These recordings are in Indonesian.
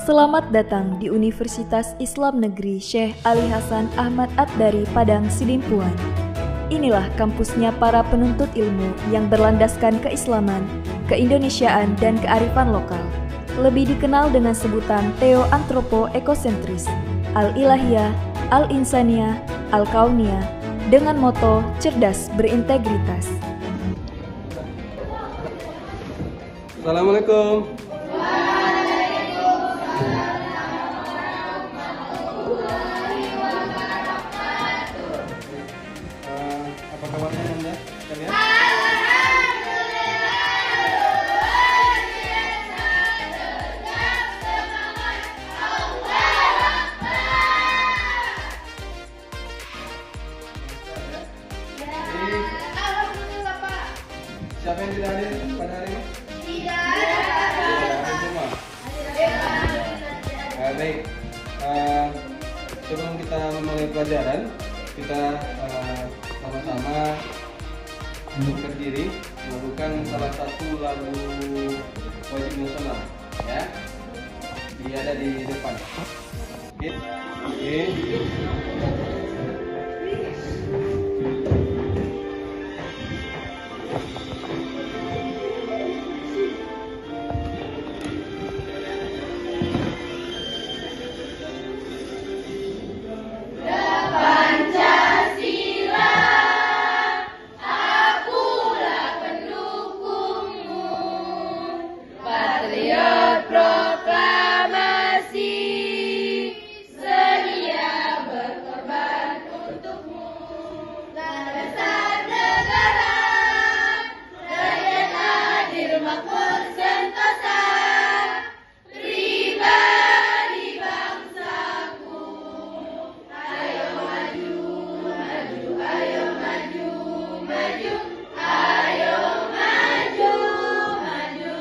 Selamat datang di Universitas Islam Negeri Syekh Ali Hasan Ahmad At-Dari Padang Sidimpuan. Inilah kampusnya para penuntut ilmu yang berlandaskan keislaman, keindonesiaan, dan kearifan lokal. Lebih dikenal dengan sebutan Theo-Antropo-Ekosentris, Al-Ilahiyah, Al-Insaniyah, Al-Kauniyah, dengan moto cerdas berintegritas. Assalamualaikum. Apa kabarnya Anda sekalian? Alhamdulillah Pak. Siapa yang tidak hadir pada hari ini? Tidak. Hadir semua. Baik. Sebelum kita memulai pelajaran, kita sama-sama berdiri melakukan salah satu lagu wajib nasional, ya. Dia ada di depan. Oke. Patriot proklamasi, sedia berkorban untukmu. Dasar negara, rakyat adil makmur sentosa, pribadi bangsaku. Ayo maju, maju, ayo maju, maju, ayo maju, maju.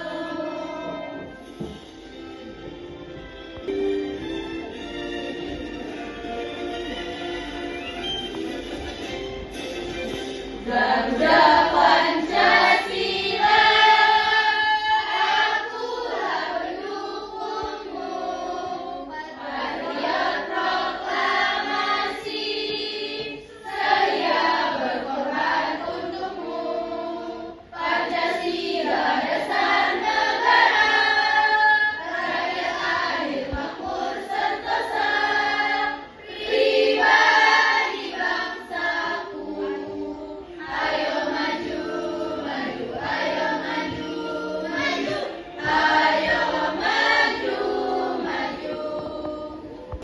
Garuda Pancasila, akulah pendukungmu. Patriot proklamasi, sedia berkorban untukmu. Pancasila dasar negara, rakyat adil makmur sentosa, pribadi bangsaku. Ayo maju, maju, ayo maju, maju, ayo maju, maju.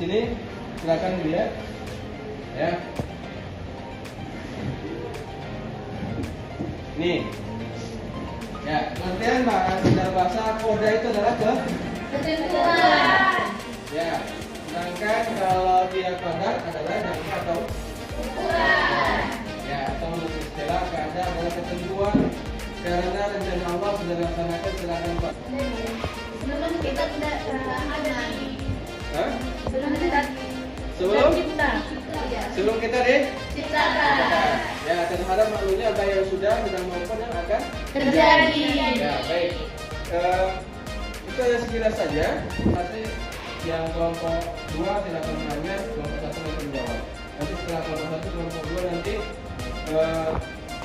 Sini silakan dilihat, ya. Nih, ya. Pengertian dalam bahasa koda itu adalah Ketentuan, ya. Sedangkan kalau dia kodar adalah jangka atau ukuran, ya, atau menurut istilah keadaan adalah ketentuan karena rencana Allah sudah dilaksanakan. Silakan Pak. sebelum kita tidak ada Hah? sebelum kita Sebelum ya, sebelum kita ciptakan ya, terhadap maklunya apa yang sudah dan maupun yang akan terjadi. ya, baik. Itu hanya sekilas saja. Nanti yang kelompok 2 silakan menanya, kelompok 1 nanti menjawab. Nanti setelah kelompok 1, kelompok 2 nanti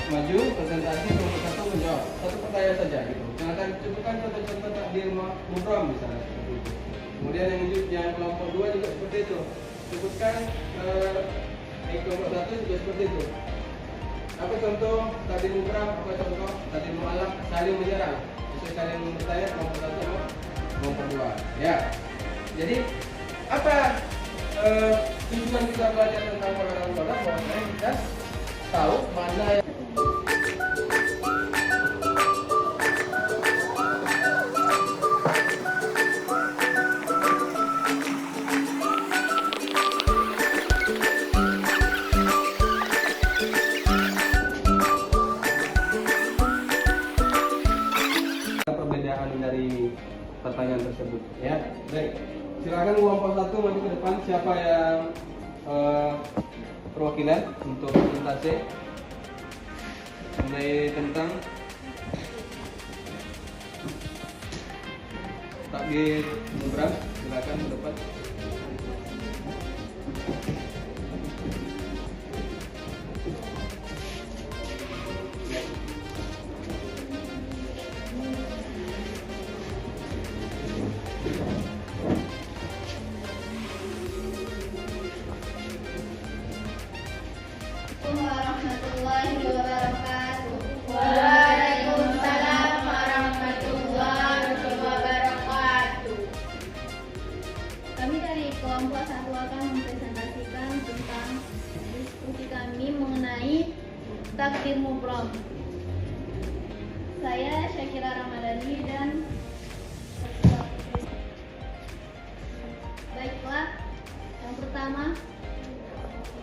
maju presentasi, kelompok 1 menjawab satu pertanyaan saja gitu. Silakan cukupkan contoh-contoh takdir mubram misalnya seperti itu. Kemudian yang kelompok 2 juga seperti itu. Sebutkan kelompok 1 juga seperti itu. Apa contoh takdir mubram, apa contoh takdir mu'alaf, saling menyerang. Bisa saling bertanya kelompok 1 sama kelompok 2. Ya. Jadi apa tujuan kita belajar tentang kodam-kodam? Bahwasanya kita tahu mana yang perbedaan dari pertanyaan tersebut, ya. Baik, silakan kelompok 1 maju ke depan. Siapa yang perwakilan untuk presentasi mengenai tentang takbir mubram, silakan ke depan. Warahmatullahi wabarakatuh. Waalaikumsalam warahmatullahi wabarakatuh. Kami dari kelompok 1 akan mempresentasikan tentang diskusi kami mengenai takdir mubrom. Saya Syakira Ramadhani dan baiklah, yang pertama,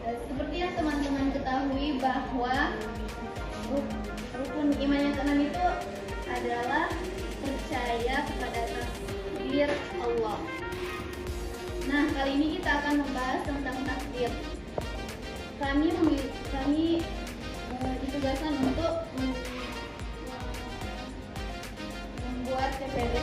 seperti yang teman-teman ketahui bahwa rukun iman yang keenam itu adalah percaya kepada takdir Allah. Nah, kali ini kita akan membahas tentang takdir. Kami ditugaskan untuk membuat PPT.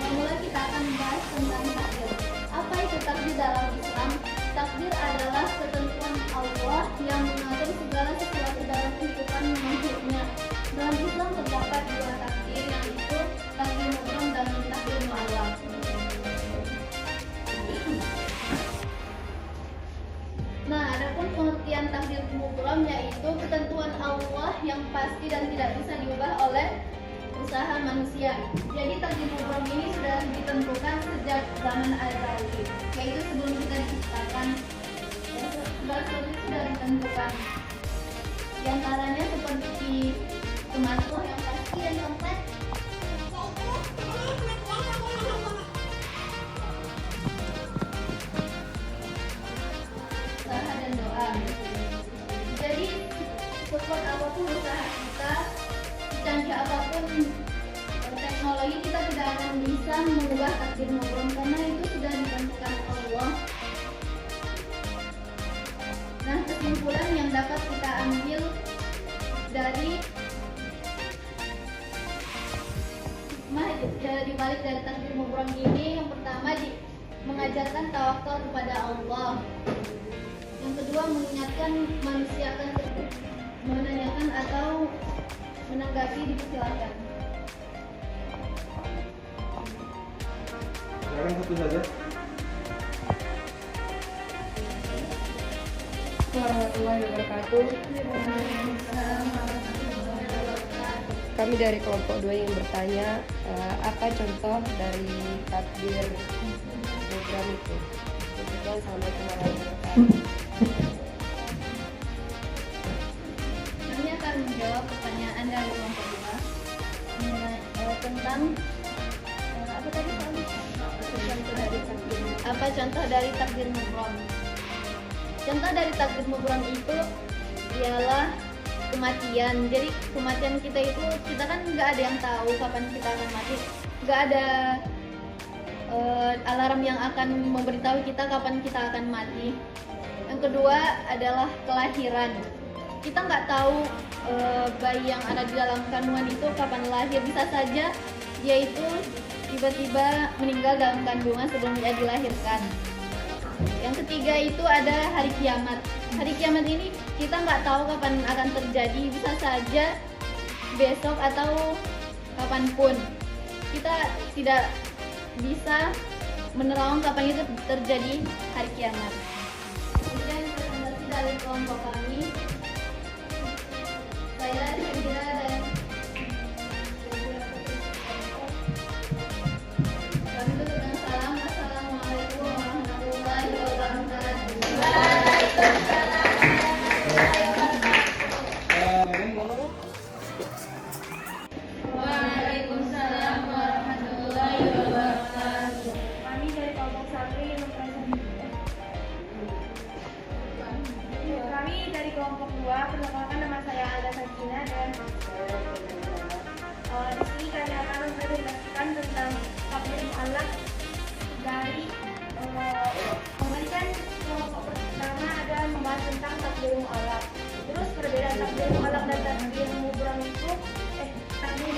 Mula kita akan membahas tentang takdir. Apa itu takdir dalam Islam? Takdir adalah ketentuan Allah yang mengatur segala sesuatu dalam kehidupan makhluknya. Dalam Islam terdapat 2 takdir, yaitu takdir mubrom dan takdir mu'allaq. Nah, adapun pengertian takdir mubrom yaitu ketentuan Allah yang pasti dan tidak bisa diubah oleh usaha manusia. Jadi takdir mubrom ini sudah ditentukan sejak zaman azali, yaitu sebelum kita diciptakan. Sudah ditentukan. Di antaranya seperti kematian yang pasti dan kompleks, usaha dan doa. Jadi sekuat apapun usaha kita, secanggih apapun teknologi, kita tidak akan bisa mengubah takdir mubrom karena itu sudah ditentukan Allah. Nah, kesimpulan yang dapat kita ambil dari balik dari takdir mubrom ini, yang pertama mengajarkan tawakal kepada Allah. Yang kedua, mengingatkan manusia akan menanyakan atau menanggapi, dipersilakan. Sekarang satu saja. Warahmatullahi wabarakatuh. Kami dari kelompok 2 yang bertanya, apa contoh dari takdir mubrom itu? Sekian, assalamualaikum warahmatullahi wabarakatuh. Kami akan menjawab pertanyaan dari kelompok 2 tentang apa tadi apa contoh dari takdir mubrom. Contoh dari takdir mubrom itu ialah kematian. Jadi kematian kita itu, kita kan nggak ada yang tahu kapan kita akan mati. Nggak ada alarm yang akan memberitahu kita kapan kita akan mati. Yang kedua adalah kelahiran. Kita nggak tahu bayi yang ada di dalam kandungan itu kapan lahir. Bisa saja dia itu tiba-tiba meninggal dalam kandungan sebelum dia dilahirkan. Yang ketiga itu ada hari kiamat. Hari kiamat ini kita nggak tahu kapan akan terjadi, bisa saja besok atau kapanpun. Kita tidak bisa menerawang kapan itu terjadi hari kiamat. Kemudian presentasi dari kelompok kami, saya Syakira dan kami tutup dengan salam. Assalamualaikum warahmatullahi wabarakatuh. Waalaikumsalam warahmatullahi wabarakatuh. Kami dari kelompok 1 yang mempresentasikan. Kami dari kelompok 2, perkenalkan nama saya Alda Sakina dan di sini kami akan mempresentasikan tentang takdir mu'allaq dari kemarin kan kelompok pertama adalah membahas tentang takdir mu'allaq. Terus perbedaan takdir mu'allaq dan takdir mubrom itu takdir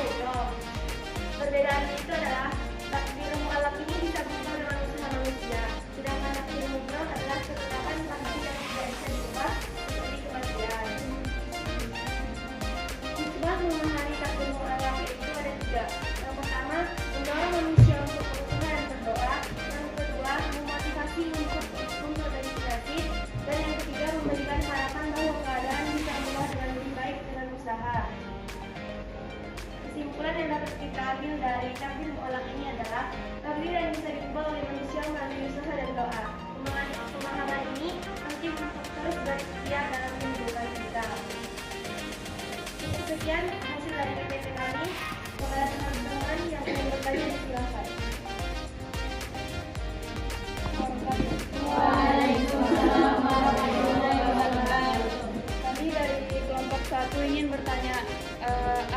Sekian hasil dari PPT kami. Kepada teman-teman yang ingin bertanya, silakan. Kami dari kelompok 1 ingin bertanya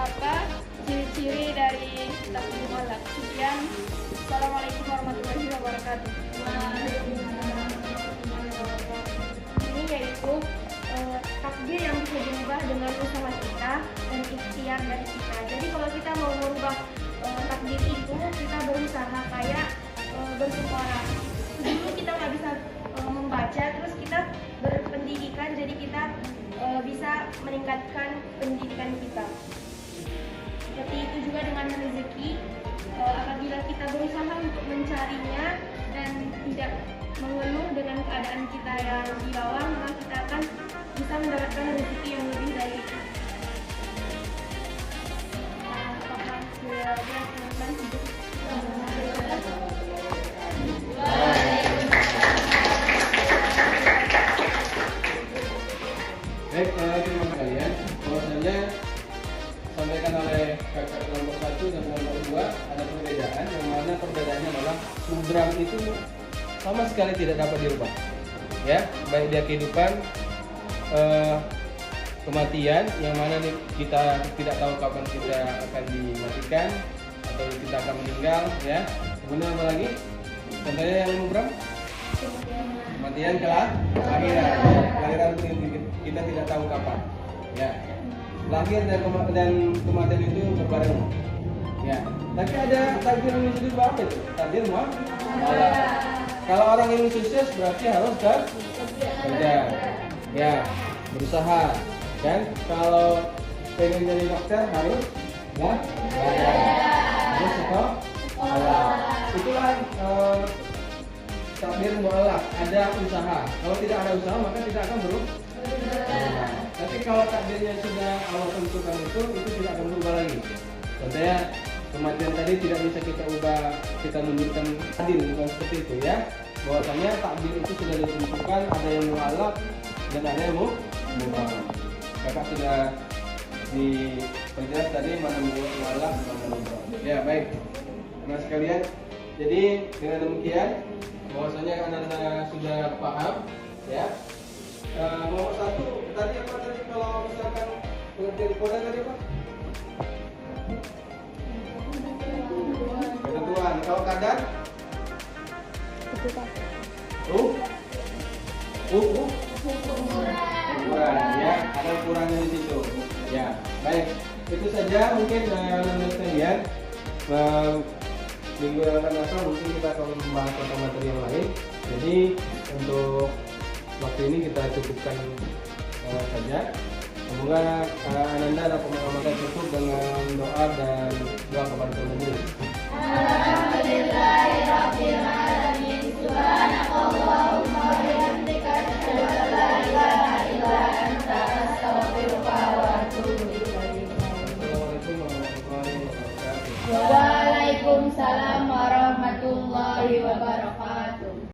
apa ciri-ciri dari takbir muallaq. Sekian. Assalamualaikum warahmatullahi wabarakatuh. Ini yaitu takbir yang bisa diubah dengan usaha kita dan ikhtiar dari kita. Jadi kalau kita mau merubah takbir itu, kita berusaha kayak bersuara. Dulu kita nggak bisa membaca, terus kita berpendidikan, jadi kita bisa meningkatkan pendidikan kita. Seperti itu juga dengan rezeki. Apabila kita berusaha untuk mencarinya dan tidak mengeluh dengan keadaan kita yang di bawah, maka kita akan bisa mendapatkan rezeki yang lebih dari itu. Apakah sudah teman-teman? Baik, terima kasih kalian. Bahwasanya sampaikan oleh kakak kelompok 1 dan kelompok 2 ada perbedaan, yang mana perbedaannya adalah program itu sama sekali tidak dapat dirubah. Ya, baik dia kehidupan, kematian, yang mana kita tidak tahu kapan kita akan dimatikan atau kita akan meninggal, ya. Kemudian apa lagi? Contohnya yang program kematian, kelahiran. Kelahiran kita tidak tahu kapan. Ya. Lahir dan kematian itu berbarengan. Ya. Tapi ada takdir yang bisa diubah itu. Takdir muallaq. Kalau orang ingin sukses berarti harus kerja. Ya, berusaha. Kan? Kalau pengen jadi dokter harus harus sekolah. Itulah takdir muallaq, ada usaha. Kalau tidak ada usaha maka tidak akan berubah. Tapi kalau takdirnya sudah Allah tentukan itu tidak akan berubah lagi. Contohnya kematian tadi tidak bisa kita ubah, kita mundurkan adil, bukan seperti itu ya. Bahwasanya takdir itu sudah ditentukan, ada yang muallaq dan ada yang mubah. Kakak sudah diperjelas tadi mana muallaq mana mubah. Ya baik, teman sekalian. Jadi dengan demikian bahwasanya anak-anak sudah paham ya. Nomor 1 tadi apa tadi kalau misalkan pengertian koda tadi apa? Ketentuan. Kalau kadar? Ukuran ya, ada ukurannya di situ. Ya, baik. Itu saja mungkin teman-teman sekalian. Minggu yang akan datang mungkin kita akan membahas tentang materi yang lain. Jadi untuk waktu ini kita cukupkan saja. Semoga Ananda dan pemahaman kita cukup dengan doa dan doa kepada Tuhan. Alhamdulillahirabbil alamin. Subhanakallahumma wa bihamdika asyhadu an la ilaha illa anta astaghfiruka wa atubu ilaik. Assalamualaikum warahmatullahi wabarakatuh.